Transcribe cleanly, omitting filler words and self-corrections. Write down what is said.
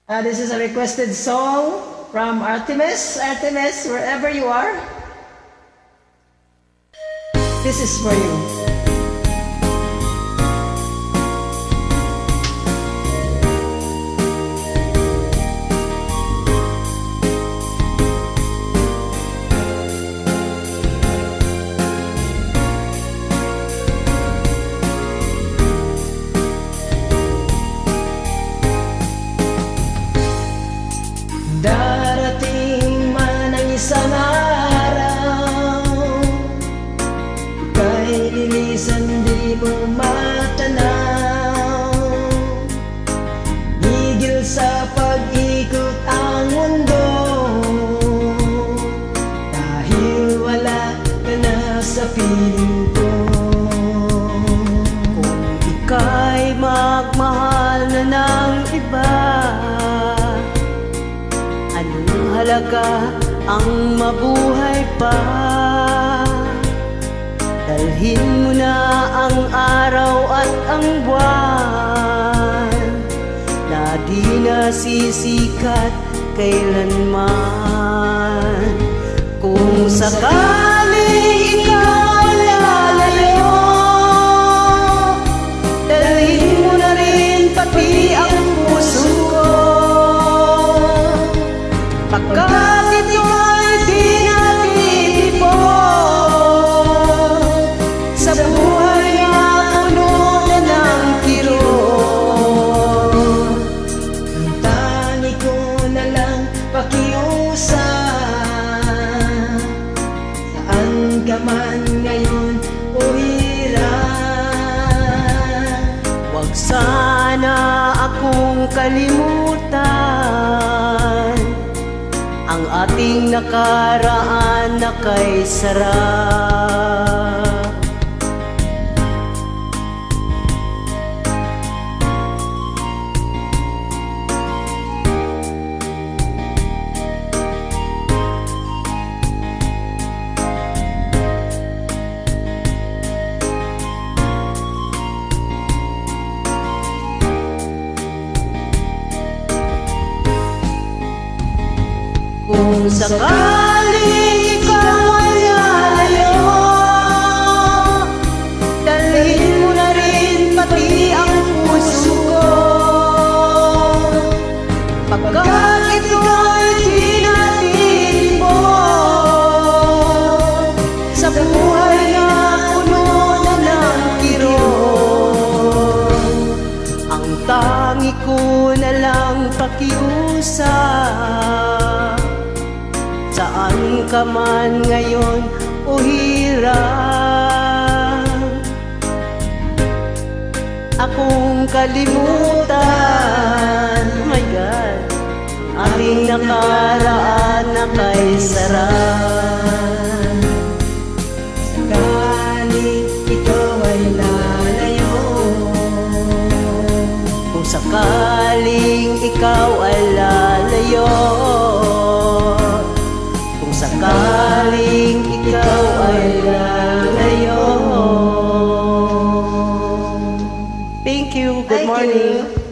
This is a requested song from Artemis. Artemis, wherever you are, this is for you. Darating man ang isang araw, ika'y lilisan di mo matanaw. Higil sa pag-ikot ang mundo, dahil wala ka na sa piling ko. Kung ika'y magmahal na ng iba, anong halaga ang mabuhay pa? Dalhin mo na ang araw at ang buwan na di nasisikat kailanman. Kung sakaling ikaw lalayo, dalhin mo na rin pati ang puso ko. Pagkat ito'y di natitipon sa buhay na puno na ng kirot. Ang tangi ko na lang pakiusap, saan ka man ngayon o hirap. Huwag sana akong kalimutan ang ating nakaraan na kay sarap. Kung sakaling ikaw ay lalayo, dalhin mo na rin pati ang puso ko. Pagkat ito ay di natitipon sa buhay na puno na ng kirot. Ang tangi ko na lang pakiusap, saan ka man ngayon o hirap, akong kalimutan. Oh my God, ating nakaraan na kay sarap. Sakaling ikaw ay lalayo, Kung sakaling ikaw ay lalayo, kung sakaling ikaw ay lalayo. Thank you. Good Thank morning. you.